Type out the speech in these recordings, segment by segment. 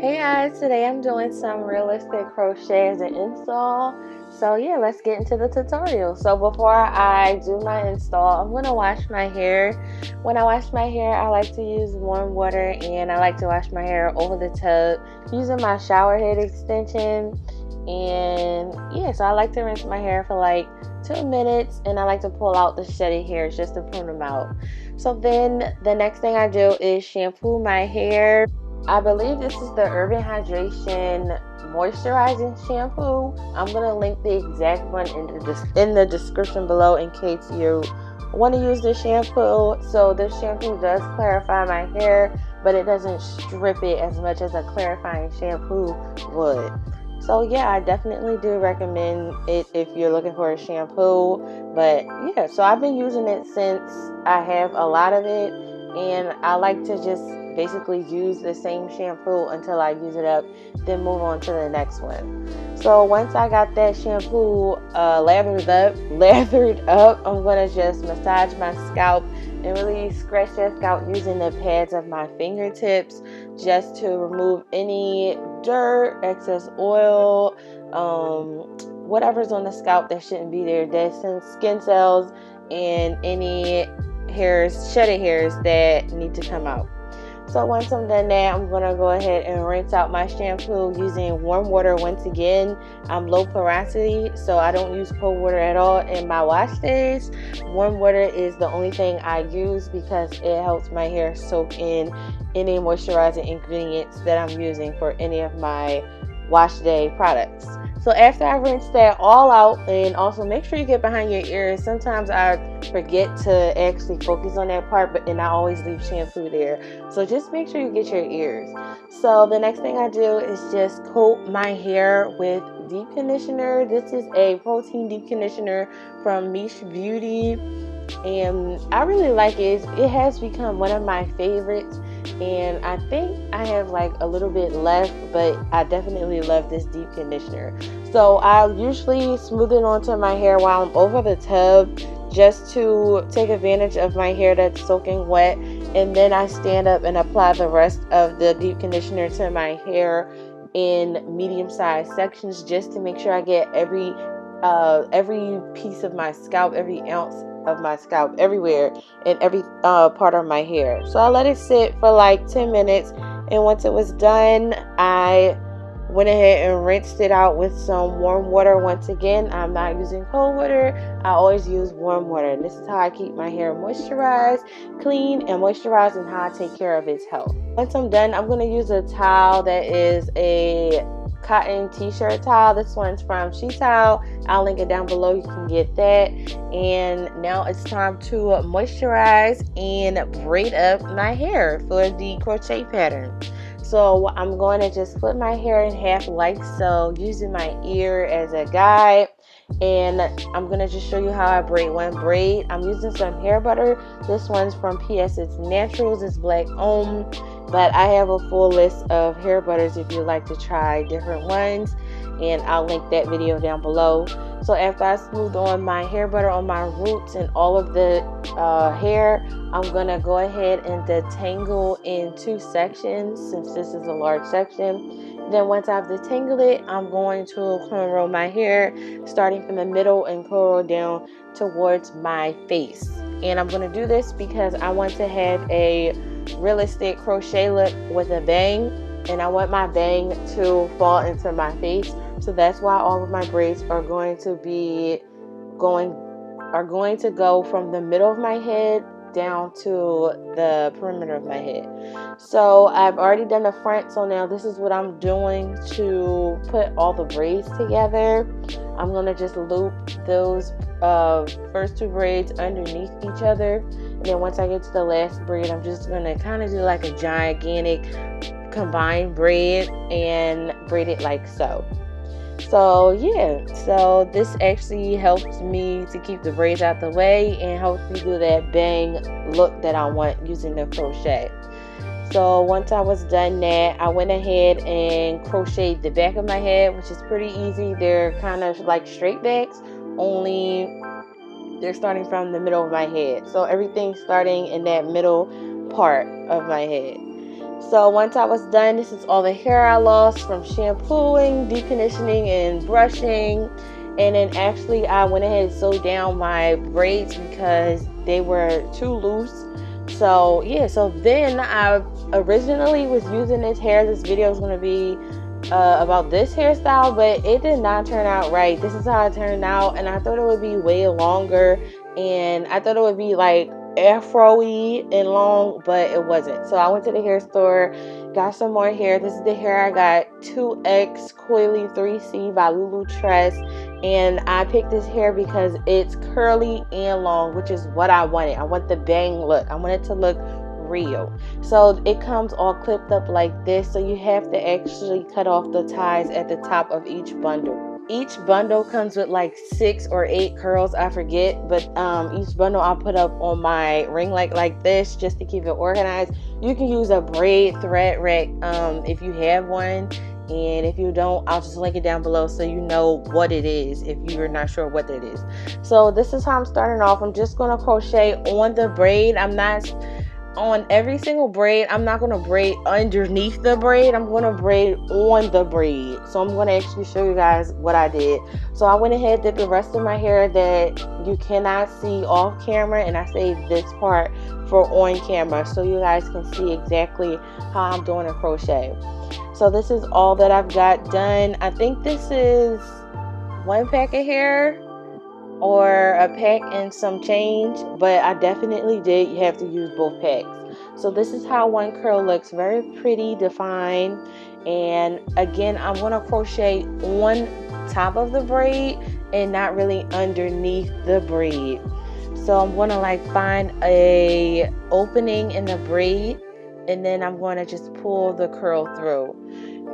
Hey guys, today I'm doing some realistic crochet as an install. So yeah, let's get into the tutorial. So before I do my install, I'm going to wash my hair. When I wash my hair, I like to use warm water and I like to wash my hair over the tub using my shower head extension. And yeah, so I like to rinse my hair for like 2 minutes and I like to pull out the shedded hairs just to prune them out. So then the next thing I do is shampoo my hair. I believe this is the Urban Hydration Moisturizing Shampoo. I'm going to link the exact one in the description below in case you want to use this shampoo. So this shampoo does clarify my hair, but it doesn't strip it as much as a clarifying shampoo would. So yeah, I definitely do recommend it if you're looking for a shampoo. But yeah, so I've been using it since I have a lot of it, and I like to just basically use the same shampoo until I use it up, then move on to the next one. So once I got that shampoo lathered up, I'm gonna just massage my scalp and really scratch that scalp using the pads of my fingertips just to remove any dirt, excess oil, whatever's on the scalp that shouldn't be there, dead skin cells, and any hairs, shedded hairs that need to come out. So once I'm done that, I'm going to go ahead and rinse out my shampoo using warm water once again. I'm low porosity, so I don't use cold water at all in my wash days. Warm water is the only thing I use because it helps my hair soak in any moisturizing ingredients that I'm using for any of my wash day products. So after I rinse that all out, and also make sure you get behind your ears. Sometimes I forget to actually focus on that part, and I always leave shampoo there. So just make sure you get your ears. So the next thing I do is just coat my hair with deep conditioner. This is a protein deep conditioner from Miche Beauty, and I really like it. It has become one of my favorites, and I think I have like a little bit left, but I definitely love this deep conditioner. So I usually smooth it onto my hair while I'm over the tub just to take advantage of my hair that's soaking wet, and then I stand up and apply the rest of the deep conditioner to my hair in medium-sized sections just to make sure I get every piece of my scalp, every ounce of my scalp, everywhere, and every part of my hair. So I let it sit for like 10 minutes, and once it was done, I went ahead and rinsed it out with some warm water. Once again, I'm not using cold water. I always use warm water, and this is how I keep my hair moisturized, clean, and moisturized, and how I take care of its health. Once I'm done, I'm going to use a towel that is a cotton t-shirt towel. This one's from SheTowel. I'll link it down below. You can get that. And now it's time to moisturize and braid up my hair for the crochet pattern. So I'm going to just split my hair in half like so, using my ear as a guide. And I'm going to just show you how I braid one braid. I'm using some hair butter. This one's from PS It's Naturals. It's black owned. But I have a full list of hair butters if you'd like to try different ones, and I'll link that video down below. So after I smooth on my hair butter on my roots and all of the hair, I'm going to go ahead and detangle in 2 sections since this is a large section. Then once I've detangled it, I'm going to cornrow my hair starting from the middle and cornrow down towards my face. And I'm going to do this because I want to have a realistic crochet look with a bang, and I want my bang to fall into my face. So that's why all of my braids are going to go from the middle of my head down to the perimeter of my head. So I've already done the front, so now this is what I'm doing to put all the braids together. I'm going to just loop those first 2 braids underneath each other, and then once I get to the last braid, I'm just going to kind of do like a gigantic combined braid and braid it like so. So yeah, so this actually helps me to keep the braids out the way and helps me do that bang look that I want using the crochet. So once I was done that, I went ahead and crocheted the back of my head, which is pretty easy. They're kind of like straight backs, only they're starting from the middle of my head. So everything's starting in that middle part of my head. So once I was done, this is all the hair I lost from shampooing, deep conditioning, and brushing. And then actually I went ahead and sewed down my braids because they were too loose. So yeah, so then I originally was using this hair. This video is going to be about this hairstyle, but it did not turn out right. This is how it turned out, and I thought it would be way longer, and I thought it would be like afro-y and long, but it wasn't. So I went to the hair store, got some more hair. This is the hair I got, 2X Coily 3C by LuluTress, and I picked this hair because it's curly and long, which is what I wanted. I want the bang look. I want it to look real. So it comes all clipped up like this, so you have to actually cut off the ties at the top of each bundle. Each bundle comes with like 6 or 8 curls, I forget, but each bundle I'll put up on my ring light like this just to keep it organized. You can use a braid thread rack if you have one, and if you don't, I'll just link it down below so you know what it is if you're not sure what it is. So this is how I'm starting off. I'm just going to crochet on the braid. I'm not on every single braid. I'm not going to braid underneath the braid. I'm going to braid on the braid. So I'm going to actually show you guys what I did. So I went ahead, did the rest of my hair that you cannot see off camera, and I saved this part for on camera so you guys can see exactly how I'm doing a crochet. So this is all that I've got done. I think this is 1 pack of hair or a pack and some change, but I definitely did. You have to use both packs. So this is how one curl looks, very pretty, defined. And again, I'm going to crochet on top of the braid and not really underneath the braid. So I'm going to like find a opening in the braid, and then I'm going to just pull the curl through.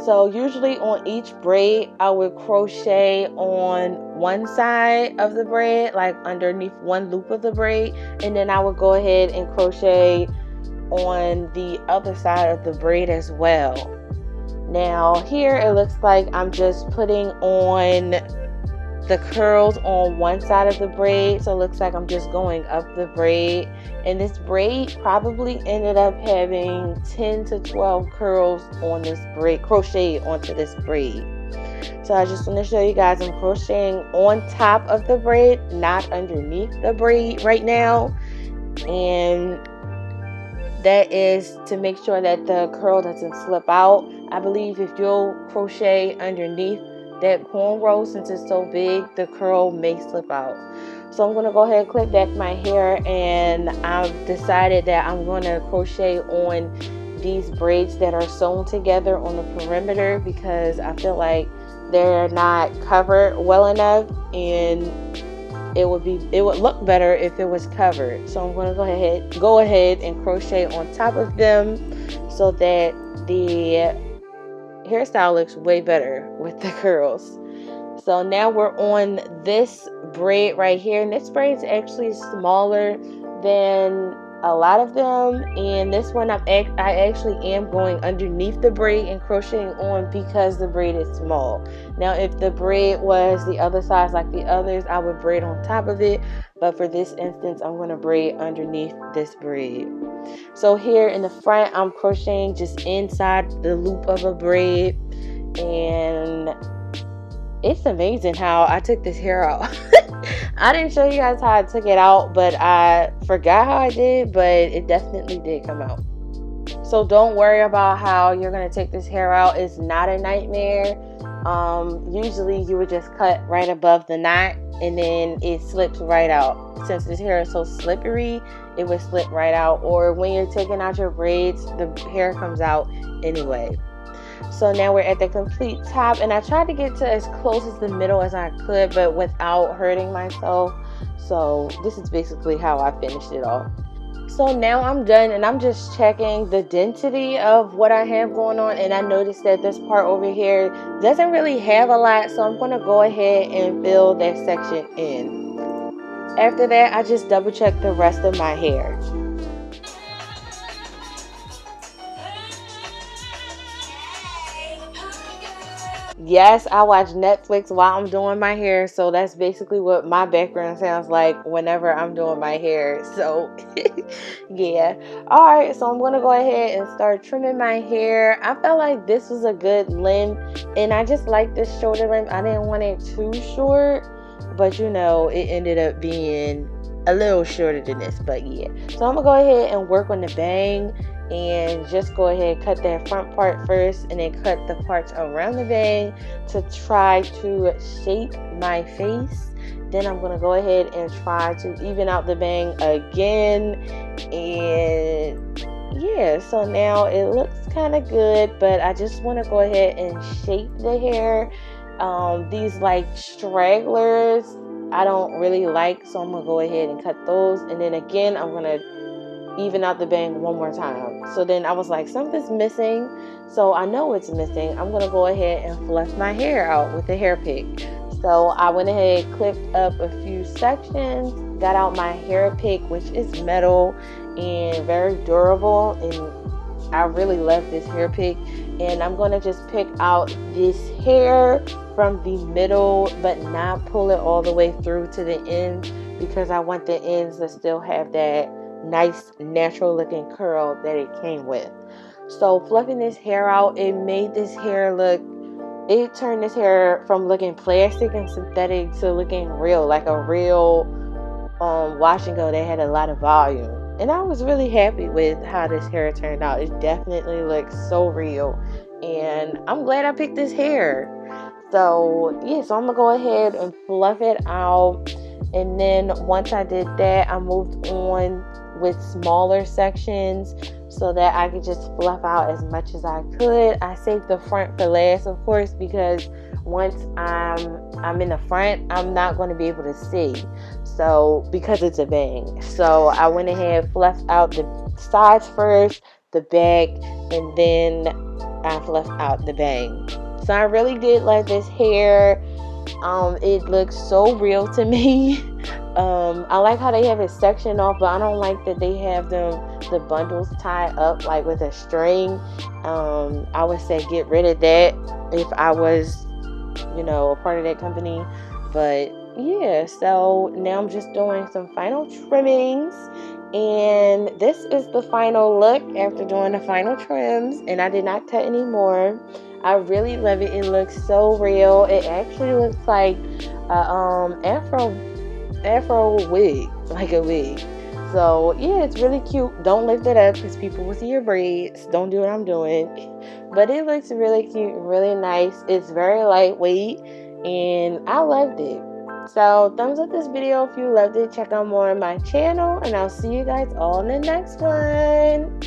So usually on each braid, I would crochet on one side of the braid, like underneath one loop of the braid, and then I would go ahead and crochet on the other side of the braid as well. Now here it looks like I'm just putting on the curls on one side of the braid, so it looks like I'm just going up the braid, and this braid probably ended up having 10 to 12 curls on this braid, crocheted onto this braid. So I just want to show you guys I'm crocheting on top of the braid, not underneath the braid right now, and that is to make sure that the curl doesn't slip out. I believe if you'll crochet underneath that cornrow, since it's so big, the curl may slip out. So I'm going to go ahead and clip back my hair, and I've decided that I'm going to crochet on these braids that are sewn together on the perimeter because I feel like they're not covered well enough, and it would look better if it was covered. So I'm going to go ahead and crochet on top of them so that the hairstyle looks way better with the curls. So now we're on this braid right here, and this braid is actually smaller than a lot of them, and this one I actually am going underneath the braid and crocheting on because the braid is small. Now if the braid was the other size like the others, I would braid on top of it, but for this instance I'm going to braid underneath this braid. So here in the front, I'm crocheting just inside the loop of a braid, and it's amazing how I took this hair out. I didn't show you guys how I took it out, but I forgot how I did, but it definitely did come out. So don't worry about how you're going to take this hair out. It's not a nightmare. Usually you would just cut right above the knot and then it slips right out. Since this hair is so slippery, it would slip right out, or when you're taking out your braids, the hair comes out anyway. So now we're at the complete top, and I tried to get to as close as the middle as I could, but without hurting myself. So this is basically how I finished it off. So now I'm done, and I'm just checking the density of what I have going on, and I noticed that this part over here doesn't really have a lot, so I'm going to go ahead and fill that section in. After that, I just double check the rest of my hair. Yes, I watch Netflix while I'm doing my hair, so that's basically what my background sounds like whenever I'm doing my hair. So yeah. All right, so I'm gonna go ahead and start trimming my hair. I felt like this was a good length, and I just like this shoulder length. I didn't want it too short, but you know, it ended up being a little shorter than this. But yeah, so I'm gonna go ahead and work on the bang, and just go ahead and cut that front part first, and then cut the parts around the bang to try to shape my face. Then I'm gonna go ahead and try to even out the bang again. And yeah, so now it looks kind of good, but I just want to go ahead and shape the hair. These like stragglers I don't really like, so I'm gonna go ahead and cut those, and then again I'm gonna even out the bang one more time. So then I was like, something's missing, so I know it's missing. I'm gonna go ahead and fluff my hair out with a hair pick. So I went ahead, clipped up a few sections, got out my hair pick, which is metal and very durable, and I really love this hair pick. And I'm gonna just pick out this hair from the middle, but not pull it all the way through to the end, because I want the ends to still have that nice natural looking curl that it came with. So fluffing this hair out, it made this hair look, it turned this hair from looking plastic and synthetic to looking real, like a real wash and go that had a lot of volume. And I was really happy with how this hair turned out. It definitely looks so real, and I'm glad I picked this hair. So yeah, so I'm gonna go ahead and fluff it out, and then once I did that, I moved on with smaller sections so that I could just fluff out as much as I could. I saved the front for last, of course, because once I'm in the front, I'm not going to be able to see, so because it's a bang. So I went ahead, fluffed out the sides first, the back, and then I fluffed out the bang. So I really did like this hair. It looks so real to me. I like how they have it sectioned off, but I don't like that they have the bundles tied up like with a string. I would say get rid of that if I was, a part of that company. But yeah, so now I'm just doing some final trimmings, and this is the final look after doing the final trims, and I did not cut anymore. I really love it. It looks so real. It actually looks like a afro wig, like a wig. So yeah, it's really cute. Don't lift it up because people will see your braids. Don't do what I'm doing. But it looks really cute, really nice. It's very lightweight, and I loved it. So thumbs up this video if you loved it. Check out more on my channel, and I'll see you guys all in the next one.